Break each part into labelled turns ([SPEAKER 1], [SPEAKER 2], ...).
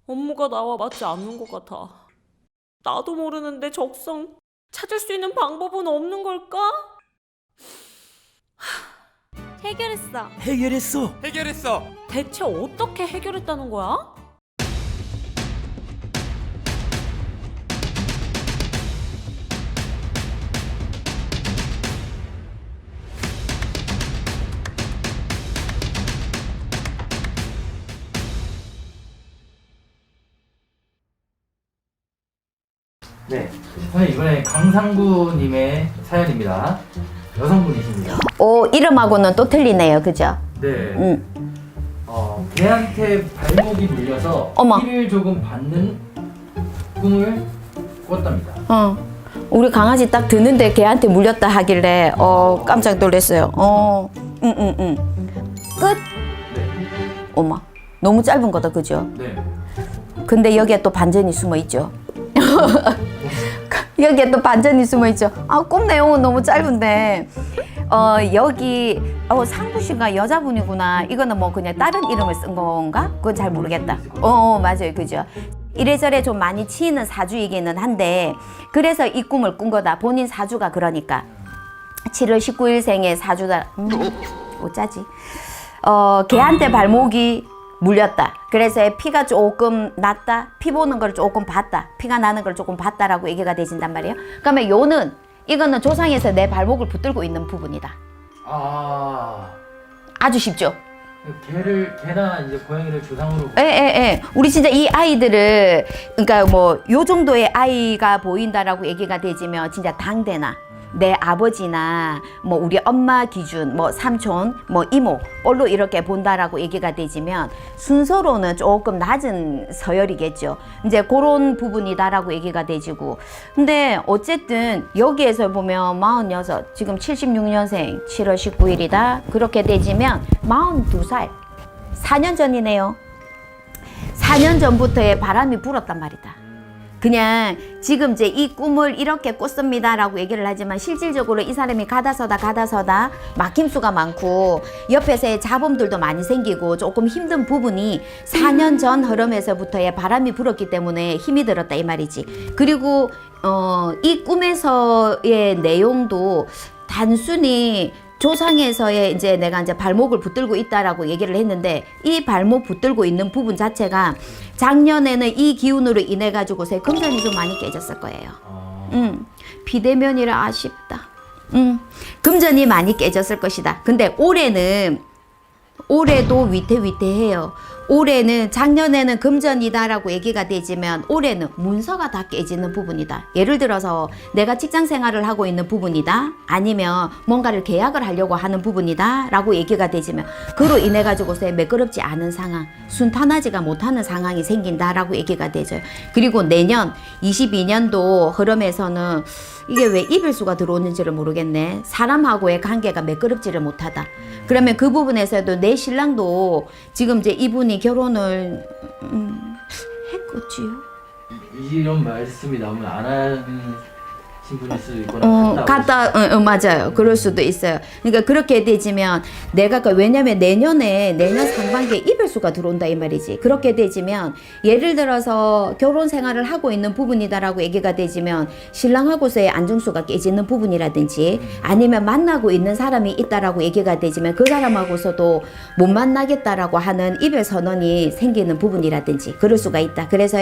[SPEAKER 1] 업무가 나와 맞지 않는 것 같아. 나도 모르는데 적성 찾을 수 있는 방법은 없는 걸까? 해결했어.
[SPEAKER 2] 해결했어.
[SPEAKER 1] 대체 어떻게 해결했다는 거야?
[SPEAKER 3] 네, 선생님 이번에 강상구님의 사연입니다. 여성분이십니다.
[SPEAKER 4] 이름하고는 또 틀리네요, 그죠?
[SPEAKER 3] 네. 개한테 발목이 물려서
[SPEAKER 4] 어머.
[SPEAKER 3] 피를 조금 받는 꿈을 꿨답니다.
[SPEAKER 4] 우리 강아지 딱 드는데 걔한테 물렸다 하길래 깜짝 놀랐어요. 끝.
[SPEAKER 3] 네.
[SPEAKER 4] 어머, 너무 짧은 거다, 그죠?
[SPEAKER 3] 네.
[SPEAKER 4] 근데 여기에 또 반전이 숨어 있죠. 여기에 또 반전이 숨어 있죠. 꿈 내용은 너무 짧은데 여기 상구 씨가 여자분이구나. 이거는 뭐 그냥 다른 이름을 쓴 건가? 그건 잘 모르겠다. 맞아요, 그죠? 이래저래 좀 많이 치이는 사주이기는 한데 그래서 이 꿈을 꾼 거다. 본인 사주가 그러니까 7월 19일생의 사주다. 어쩌지? 걔한테 발목이 물렸다. 그래서 피가 조금 났다. 피 보는 걸 조금 봤다. 피가 나는 걸 조금 봤다라고 얘기가 되진단 말이에요. 그러면 이거는 조상에서 내 발목을 붙들고 있는 부분이다. 아주 쉽죠?
[SPEAKER 3] 개나 이제 고양이를 조상으로.
[SPEAKER 4] 우리 진짜 이 아이들을 그러니까 뭐 요 정도의 아이가 보인다라고 얘기가 되지면 진짜 당대나 내 아버지나 뭐 우리 엄마 기준 뭐 삼촌 뭐 이모 꼴로 이렇게 본다라고 얘기가 되지면 순서로는 조금 낮은 서열이겠죠. 이제 그런 부분이다라고 얘기가 되지고 근데 어쨌든 여기에서 보면 46 지금 76년생 7월 19일이다 그렇게 되지면 42살 4년 전이네요. 4년 전부터의 바람이 불었단 말이다. 그냥 지금 이제 이 꿈을 이렇게 꿨습니다라고 얘기를 하지만 실질적으로 이 사람이 가다서다 막힘수가 많고 옆에서의 잡음들도 많이 생기고 조금 힘든 부분이 4년 전 흐름에서부터의 바람이 불었기 때문에 힘이 들었다 이 말이지. 그리고 이 꿈에서의 내용도 단순히 조상에서의 이제 내가 이제 발목을 붙들고 있다라고 얘기를 했는데 이 발목 붙들고 있는 부분 자체가 작년에는 이 기운으로 인해 가지고서 금전이 좀 많이 깨졌을 거예요. 비대면이라 아쉽다. 금전이 많이 깨졌을 것이다. 근데 올해도 위태위태해요. 올해는 작년에는 금전이다라고 얘기가 되지만 올해는 문서가 다 깨지는 부분이다. 예를 들어서 내가 직장 생활을 하고 있는 부분이다. 아니면 뭔가를 계약을 하려고 하는 부분이다 라고 얘기가 되지만 그로 인해 가지고서 매끄럽지 않은 상황, 순탄하지가 못하는 상황이 생긴다라고 얘기가 되죠. 그리고 내년 22년도 흐름에서는 이게 왜 이별수가 들어오는지를 모르겠네. 사람하고의 관계가 매끄럽지를 못하다. 그러면 그 부분에서도 내 신랑도 지금 이제 이분이 결혼을 했겠지요.
[SPEAKER 3] 이런 말씀이 나오면 안 하신 분일 수도 있거나
[SPEAKER 4] 맞아요. 그럴 수도 있어요. 그러니까 그렇게 되지면 내가 왜냐면 내년 상반기에 이별수가 들어온다 이 말이지. 그렇게 되지면 예를 들어서 결혼 생활을 하고 있는 부분이다라고 얘기가 되지면 신랑하고서의 안정수가 깨지는 부분이라든지 아니면 만나고 있는 사람이 있다라고 얘기가 되지만 그 사람하고서도 못 만나겠다라고 하는 이별 선언이 생기는 부분이라든지 그럴 수가 있다. 그래서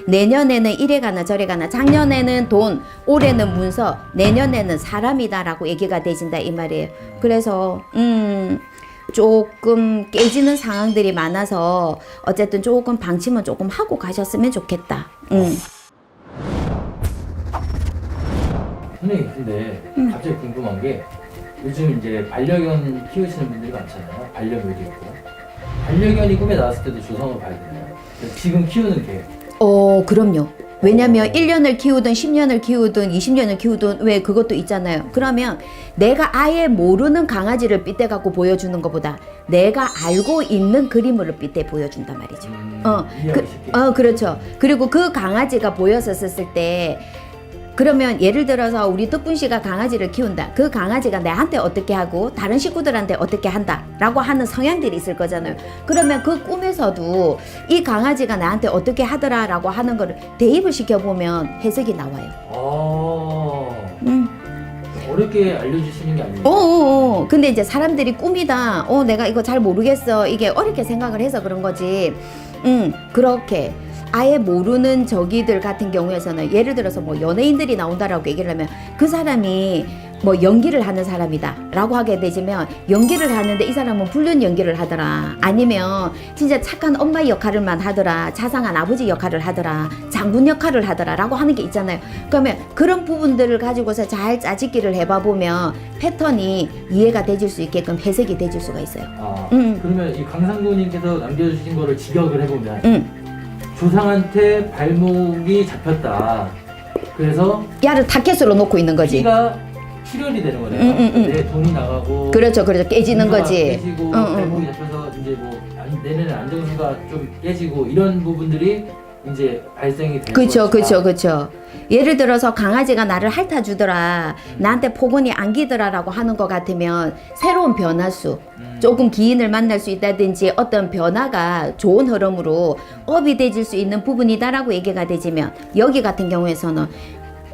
[SPEAKER 4] 내년에는 이래 가나 저래 가나 작년에는 돈, 올해는 문서, 내년에는 사람이다라고 얘기가 되진다 이 말이에요. 그래서 조금 깨지는 상황들이 많아서 어쨌든 조금 방침은 조금 하고 가셨으면 좋겠다.
[SPEAKER 3] 선생님 근데 갑자기 궁금한 게 요즘 이제 반려견 키우시는 분들이 많잖아요. 반려묘도 있고 반려견이 꿈에 나왔을 때도 조상으로 봐야 되나요? 지금 키우는 개.
[SPEAKER 4] 그럼요. 왜냐면 1년을 키우든 10년을 키우든 20년을 키우든 왜 그것도 있잖아요. 그러면 내가 아예 모르는 강아지를 빗대 갖고 보여주는 것보다 내가 알고 있는 그림으로 빗대 보여준단 말이죠.
[SPEAKER 3] 이해하기 쉽게.
[SPEAKER 4] 그렇죠. 그리고 그 강아지가 보였었을 때 그러면 예를 들어서 우리 덕분 씨가 강아지를 키운다. 그 강아지가 나한테 어떻게 하고 다른 식구들한테 어떻게 한다라고 하는 성향들이 있을 거잖아요. 그러면 그 꿈에서도 이 강아지가 나한테 어떻게 하더라라고 하는 거를 대입을 시켜보면 해석이 나와요.
[SPEAKER 3] 어렵게 알려주시는 게 아니에요.
[SPEAKER 4] 근데 이제 사람들이 꿈이다. 내가 이거 잘 모르겠어. 이게 어렵게 생각을 해서 그런 거지. 그렇게. 아예 모르는 저기들 같은 경우에서는 예를 들어서 뭐 연예인들이 나온다라고 얘기를 하면 그 사람이 뭐 연기를 하는 사람이다 라고 하게 되지만 연기를 하는데 이 사람은 불륜 연기를 하더라, 아니면 진짜 착한 엄마 역할을만 하더라, 자상한 아버지 역할을 하더라, 장군 역할을 하더라 라고 하는 게 있잖아요. 그러면 그런 부분들을 가지고서 잘 짜집기를 해봐 보면 패턴이 이해가 되질 수 있게끔 해석이 되질 수가 있어요.
[SPEAKER 3] 그러면 이 강상구님께서 남겨주신 거를 직역을 해보면 조상한테 발목이 잡혔다. 그래서
[SPEAKER 4] 야를 타켓으로 놓고 있는 거지.
[SPEAKER 3] 피가 출혈이 되는 거네요. 내 돈이 나가고
[SPEAKER 4] 그렇죠. 깨지는 거지.
[SPEAKER 3] 깨지고 발목이 잡혀서 이제 뭐 내년에 안정수가 좀 깨지고 이런 부분들이 이제 발생이 되는
[SPEAKER 4] 그쵸.
[SPEAKER 3] 것이다.
[SPEAKER 4] 예를 들어서 강아지가 나를 핥아주더라, 나한테 폭언이 안기더라라고 하는 것 같으면 새로운 변화수, 조금 기인을 만날 수 있다든지 어떤 변화가 좋은 흐름으로 업이 되질 수 있는 부분이다라고 얘기가 되지면, 여기 같은 경우에서는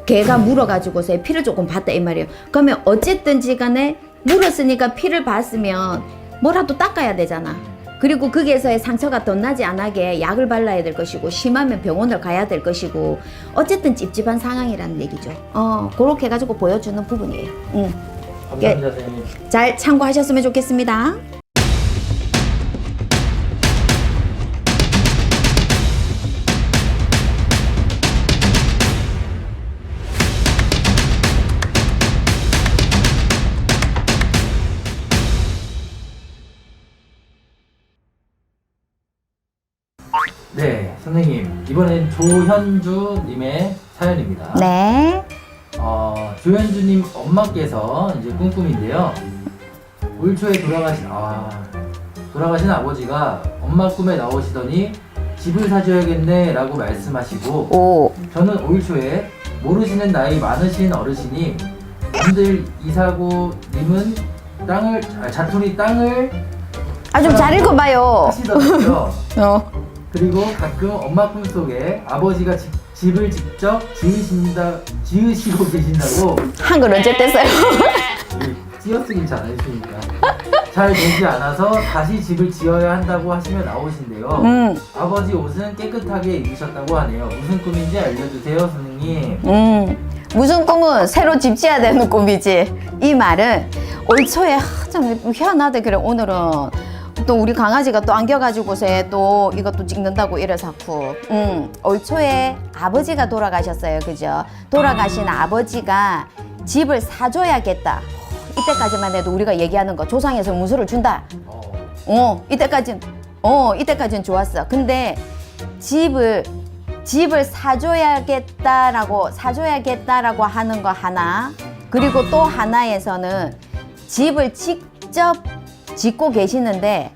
[SPEAKER 4] 개가 물어가지고서 피를 조금 봤다 이 말이에요. 그러면 어쨌든지 간에 물었으니까 피를 봤으면 뭐라도 닦아야 되잖아. 그리고 거기에서의 상처가 더 나지 않게 약을 발라야 될 것이고, 심하면 병원을 가야 될 것이고, 어쨌든 찝찝한 상황이라는 얘기죠. 그렇게 해가지고 보여주는 부분이에요.
[SPEAKER 3] 감사합니다, 선생님.
[SPEAKER 4] 잘 참고하셨으면 좋겠습니다.
[SPEAKER 3] 네, 선생님. 이번엔 조현주님의 사연입니다.
[SPEAKER 4] 네.
[SPEAKER 3] 조현주님 엄마께서 이제 꿈꿈인데요. 올 초에 돌아가신 아버지가 엄마 꿈에 나오시더니 집을 사줘야겠네 라고 말씀하시고, 저는 올 초에 모르시는 나이 많으신 어르신이 남들 이사고님은 자투리 땅을
[SPEAKER 4] 좀 잘 읽어봐요.
[SPEAKER 3] 하시더라고요. 그리고 가끔 엄마 꿈속에 아버지가 집을 직접 지으시고 계신다고.
[SPEAKER 4] 한글 언제 뗐어요?
[SPEAKER 3] 띄어쓰기 잘 안 해주시니까 잘 되지 않아서 다시 집을 지어야 한다고 하시며 나오신대요. 아버지 옷은 깨끗하게 입으셨다고 하네요. 무슨 꿈인지 알려주세요, 선생님.
[SPEAKER 4] 무슨 꿈은 새로 집 지어야 되는 꿈이지. 이 말은 올 초에 참 희한하다. 그래, 오늘은 또 우리 강아지가 또 안겨가지고서 또 이것도 찍는다고 이래서 올 초에 아버지가 돌아가셨어요. 그죠? 돌아가신 아버지가 집을 사줘야겠다. 이때까지만 해도 우리가 얘기하는 거 조상에서 문서를 준다. 이때까진 좋았어. 근데 집을 사줘야겠다라고 하는 거 하나, 그리고 또 하나에서는 집을 직접 짓고 계시는데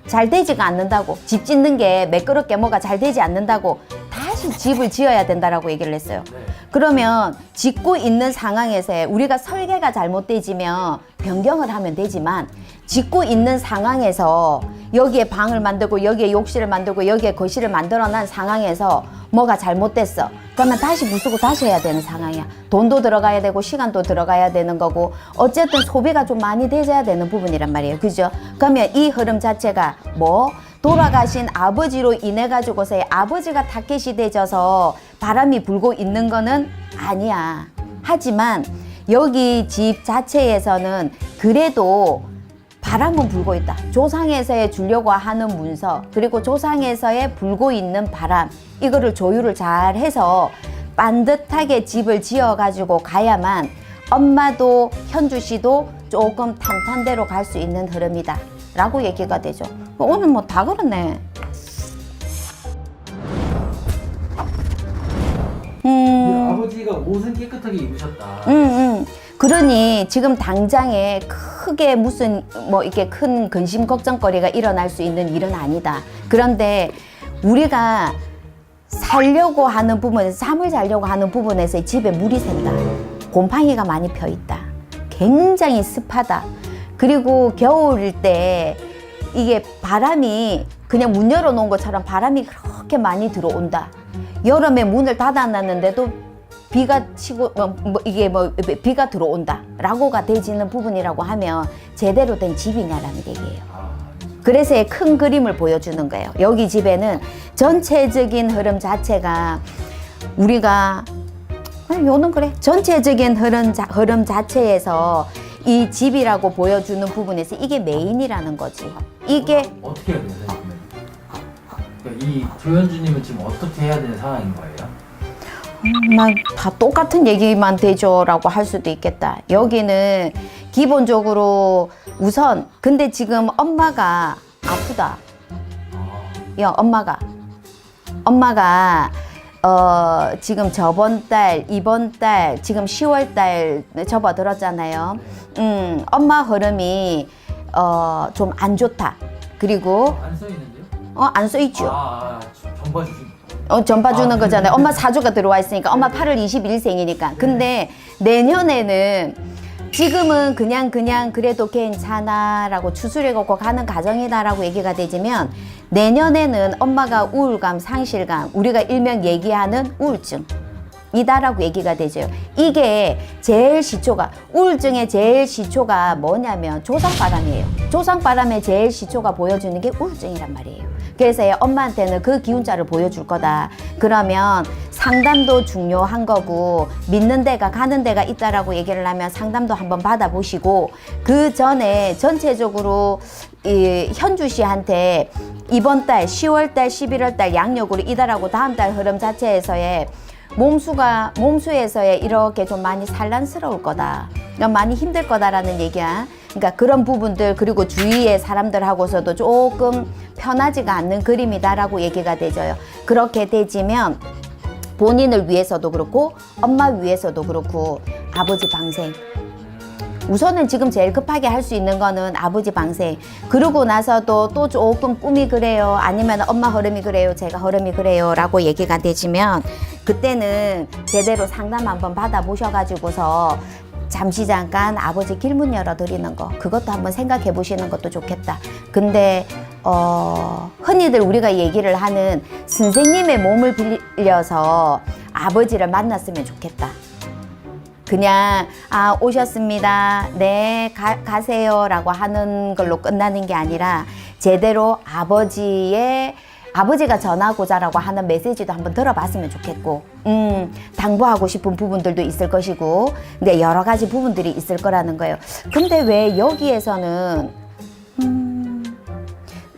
[SPEAKER 4] 잘 되지가 않는다고, 집 짓는 게 매끄럽게 뭐가 잘 되지 않는다고 다시 집을 지어야 된다라고 얘기를 했어요. 그러면 짓고 있는 상황에서 우리가 설계가 잘못되지면 변경을 하면 되지만, 짓고 있는 상황에서 여기에 방을 만들고 여기에 욕실을 만들고 여기에 거실을 만들어난 상황에서 뭐가 잘못됐어. 그러면 다시 부수고 다시 해야 되는 상황이야. 돈도 들어가야 되고 시간도 들어가야 되는 거고, 어쨌든 소비가 좀 많이 되져야 되는 부분이란 말이에요. 그죠? 그러면 이 흐름 자체가 돌아가신 아버지로 인해 가지고서의 아버지가 타켓이 되져서 바람이 불고 있는 거는 아니야. 하지만 여기 집 자체에서는 그래도 바람은 불고 있다. 조상에서의 주려고 하는 문서, 그리고 조상에서의 불고 있는 바람, 이거를 조율을 잘 해서 반듯하게 집을 지어 가지고 가야만 엄마도 현주 씨도 조금 탄탄대로 갈 수 있는 흐름이다 라고 얘기가 되죠. 오늘 뭐 다 그렇네.
[SPEAKER 3] 아버지가 옷은 깨끗하게 입으셨다.
[SPEAKER 4] 그러니 지금 당장에 크게 무슨 이렇게 큰 근심 걱정거리가 일어날 수 있는 일은 아니다. 그런데 우리가 하려고 하는 부분에서 잠을 자려고 하는 부분에서 집에 물이 샌다. 곰팡이가 많이 펴 있다. 굉장히 습하다. 그리고 겨울일 때 이게 바람이 그냥 문 열어놓은 것처럼 바람이 그렇게 많이 들어온다. 여름에 문을 닫아놨는데도 비가 치고 비가 들어온다 라고가 되지는 부분이라고 하면 제대로 된 집이냐라는 얘기예요. 그래서 큰 그림을 보여주는 거예요. 여기 집에는 전체적인 흐름 자체가 우리가 요는 그래 전체적인 흐름 자체에서 이 집이라고 보여주는 부분에서 이게 메인이라는 거지. 이게
[SPEAKER 3] 어떻게 해야 되나요? 그러니까 이 조현주님은 지금 어떻게 해야 되는 상황인 거예요?
[SPEAKER 4] 난 다 똑같은 얘기만 되죠라고 할 수도 있겠다. 여기는 기본적으로 우선 근데 지금 엄마가 아프다. 야 엄마가 지금 저번 달 이번 달 지금 10월 달 접어들었잖아요. 엄마 흐름이 좀 안 좋다. 그리고
[SPEAKER 3] 안 써 있는데요?
[SPEAKER 4] 안 써 있죠.
[SPEAKER 3] 정봐 주신
[SPEAKER 4] 전파 주는 거잖아요. 엄마 사주가 들어와 있으니까. 엄마 8월 21일생이니까. 근데 내년에는 지금은 그냥 그래도 괜찮아 라고 추스려 갖고 가는 가정이다 라고 얘기가 되지만 내년에는 엄마가 우울감, 상실감, 우리가 일명 얘기하는 우울증 이다라고 얘기가 되죠. 이게 제일 시초가 우울증의 제일 시초가 뭐냐면 조상바람이에요. 조상바람의 제일 시초가 보여주는 게 우울증이란 말이에요. 그래서 엄마한테는 그 기운자를 보여줄 거다. 그러면 상담도 중요한 거고 믿는 데가 가는 데가 있다라고 얘기를 하면 상담도 한번 받아보시고 그 전에 전체적으로 이 현주 씨한테 이번 달 10월 달 11월 달 양력으로 이달하고 다음 달 흐름 자체에서의 몸수에서의 이렇게 좀 많이 산란스러울 거다. 많이 힘들 거다라는 얘기야. 그러니까 그런 부분들 그리고 주위의 사람들하고서도 조금 편하지가 않는 그림이다라고 얘기가 되져요. 그렇게 되지면 본인을 위해서도 그렇고 엄마 위해서도 그렇고 아버지 방생. 우선은 지금 제일 급하게 할 수 있는 거는 아버지 방생. 그러고 나서도 또 조금 꿈이 그래요. 아니면 엄마 흐름이 그래요. 제가 흐름이 그래요. 라고 얘기가 되지면 그때는 제대로 상담 한번 받아보셔가지고서 잠시 잠깐 아버지 길문 열어드리는 거 그것도 한번 생각해 보시는 것도 좋겠다. 근데 흔히들 우리가 얘기를 하는 선생님의 몸을 빌려서 아버지를 만났으면 좋겠다. 그냥 오셨습니다. 네 가세요 라고 하는 걸로 끝나는 게 아니라 제대로 아버지가 전하고자라고 하는 메시지도 한번 들어봤으면 좋겠고 당부하고 싶은 부분들도 있을 것이고 근데 여러 가지 부분들이 있을 거라는 거예요. 근데 왜 여기에서는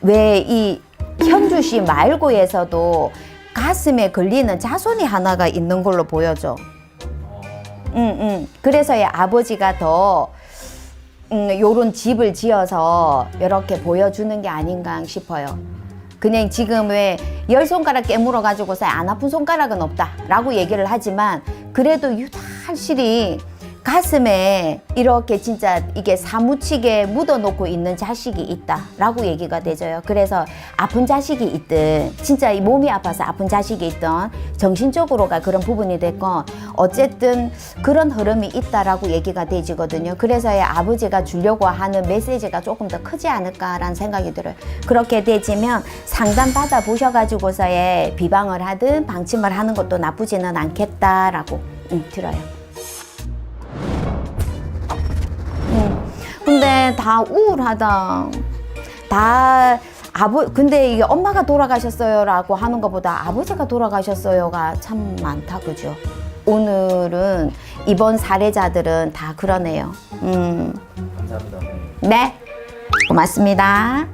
[SPEAKER 4] 왜 이 현주 씨 말고에서도 가슴에 걸리는 자손이 하나가 있는 걸로 보여져. 그래서 아버지가 더 요런 집을 지어서 이렇게 보여주는 게 아닌가 싶어요. 그냥 지금 왜 10손가락 깨물어 가지고서 안 아픈 손가락은 없다 라고 얘기를 하지만 그래도 유달실히 가슴에 이렇게 진짜 이게 사무치게 묻어놓고 있는 자식이 있다 라고 얘기가 되져요. 그래서 아픈 자식이 있든 진짜 이 몸이 아파서 아픈 자식이 있든 정신적으로가 그런 부분이 됐건 어쨌든 그런 흐름이 있다라고 얘기가 되지거든요. 그래서 아버지가 주려고 하는 메시지가 조금 더 크지 않을까라는 생각이 들어요. 그렇게 되지면 상담 받아 보셔가지고서의 비방을 하든 방침을 하는 것도 나쁘지는 않겠다라고 들어요. 근데 다 우울하다. 근데 이게 엄마가 돌아가셨어요 라고 하는 것보다 아버지가 돌아가셨어요가 참 많다, 그죠? 오늘은 이번 사례자들은 다 그러네요.
[SPEAKER 3] 감사합니다.
[SPEAKER 4] 네, 고맙습니다.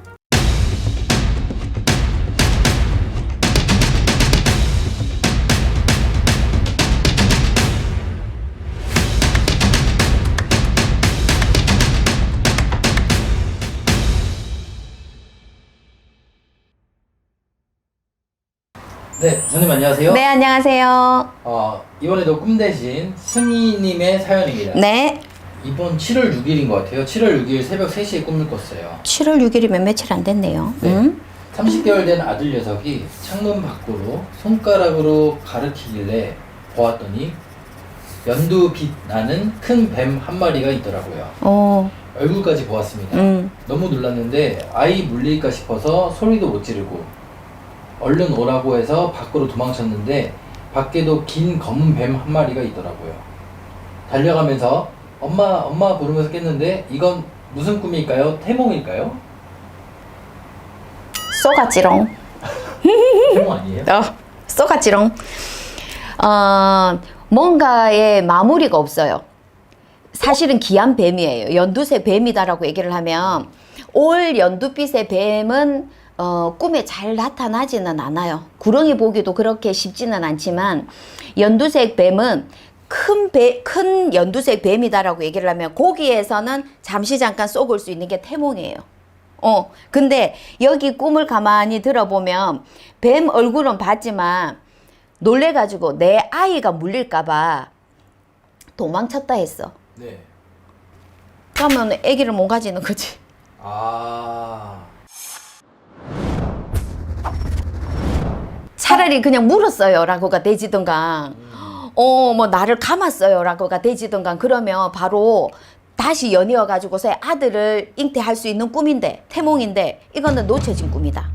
[SPEAKER 3] 네, 선생님 안녕하세요.
[SPEAKER 4] 네, 안녕하세요.
[SPEAKER 3] 이번에도 꿈 대신 승희님의 사연입니다.
[SPEAKER 4] 네.
[SPEAKER 3] 이번 7월 6일인 것 같아요. 7월 6일 새벽 3시에 꿈을 꿨어요.
[SPEAKER 4] 7월 6일이면 며칠 안 됐네요.
[SPEAKER 3] 네. 30개월 된 아들 녀석이 창문 밖으로 손가락으로 가리키길래 보았더니 연두빛 나는 큰 뱀 한 마리가 있더라고요. 얼굴까지 보았습니다. 너무 놀랐는데 아이 물릴까 싶어서 소리도 못 지르고 얼른 오라고 해서 밖으로 도망쳤는데 밖에도 긴 검은 뱀 한 마리가 있더라고요. 달려가면서 엄마 엄마 부르면서 깼는데 이건 무슨 꿈일까요? 태몽일까요?
[SPEAKER 4] 쏘가지롱.
[SPEAKER 3] 태몽 아니에요?
[SPEAKER 4] 쏘가지롱. 뭔가의 마무리가 없어요. 사실은 기한 뱀이에요. 연두색 뱀이다라고 얘기를 하면 올 연두빛의 뱀은 꿈에 잘 나타나지는 않아요. 구렁이 보기도 그렇게 쉽지는 않지만 연두색 뱀은 큰 연두색 뱀이다라고 얘기를 하면 거기에서는 잠시 잠깐 쏘을 수 있는 게 태몽이에요. 근데 여기 꿈을 가만히 들어보면 뱀 얼굴은 봤지만 놀래가지고 내 아이가 물릴까봐 도망쳤다 했어.
[SPEAKER 3] 네.
[SPEAKER 4] 그러면 아기를 못 가지는 거지. 차라리 그냥 물었어요 라고가 되지던가 뭐 나를 감았어요 라고가 되지던가 그러면 바로 다시 연이어 가지고서 아들을 잉태할 수 있는 꿈인데 태몽인데 이거는 놓쳐진 꿈이다.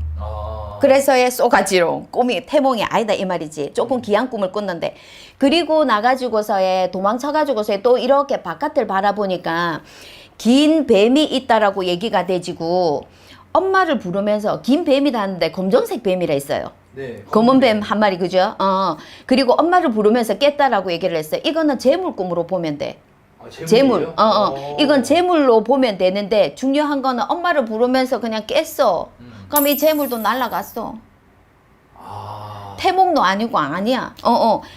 [SPEAKER 4] 그래서의 쏘가지롱 꿈이 태몽이 아니다 이 말이지. 조금 귀한 꿈을 꿨는데 그리고 나가지고서의 도망쳐가지고서의 또 이렇게 바깥을 바라보니까 긴 뱀이 있다라고 얘기가 되지고 엄마를 부르면서 긴 뱀이다 하는데 검정색 뱀이라 했어요.
[SPEAKER 3] 네.
[SPEAKER 4] 검은 뱀 한 마리 그죠? 그리고 엄마를 부르면서 깼다라고 얘기를 했어요. 이거는 재물 꿈으로 보면 돼. 재물. 이건 재물로 보면 되는데 중요한 거는 엄마를 부르면서 그냥 깼어. 그럼 이 재물도 날라갔어. 태몽도 아니고 아니야.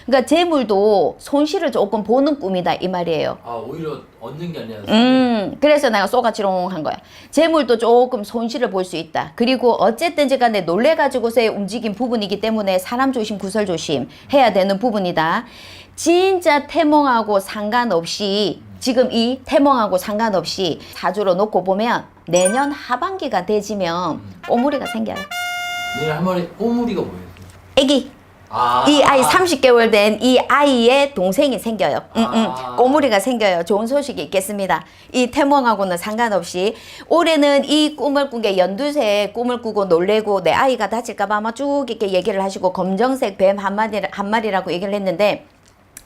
[SPEAKER 4] 그러니까 재물도 손실을 조금 보는 꿈이다 이 말이에요.
[SPEAKER 3] 오히려 얻는 게 아니라.
[SPEAKER 4] 그래서 내가 쏘가지롱 한 거야. 재물도 조금 손실을 볼 수 있다. 그리고 어쨌든지 간에 놀래가지고서의 움직인 부분이기 때문에 사람 조심, 구설 조심 해야 되는 부분이다. 진짜 태몽하고 상관없이 지금 이 태몽하고 상관없이 사주로 놓고 보면 내년 하반기가 되지면 꼬물이가 생겨요.
[SPEAKER 3] 내일 한 마리 꼬물이가 뭐예요?
[SPEAKER 4] 애기. 이 아이 30개월 된 이 아이의 동생이 생겨요. 꼬물이가 생겨요. 좋은 소식이 있겠습니다. 이 태몽하고는 상관없이 올해는 이 꿈을 꾼 게 연두색 꿈을 꾸고 놀래고 내 아이가 다칠까봐 아마 쭉 이렇게 얘기를 하시고 검정색 뱀 한 마리라고 얘기를 했는데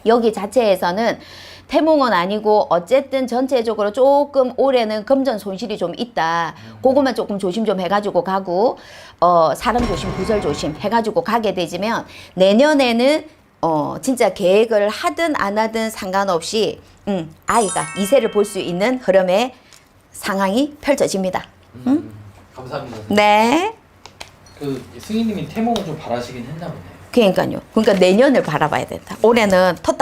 [SPEAKER 4] 여기 자체에서는 태몽은 아니고 어쨌든 전체적으로 조금 올해는 금전 손실이 좀 있다. 그거만 조금 조심 좀 해가지고 가고 사람 조심, 구설 조심 해가지고 가게 되지면 내년에는 진짜 계획을 하든 안 하든 상관없이 아이가 이세를 볼 수 있는 흐름의 상황이 펼쳐집니다.
[SPEAKER 3] 감사합니다.
[SPEAKER 4] 네.
[SPEAKER 3] 승희님이 태몽을 좀 바라시긴 했나 보네요.
[SPEAKER 4] 그러니까요. 그러니까 내년을 바라봐야 된다. 올해는 텄다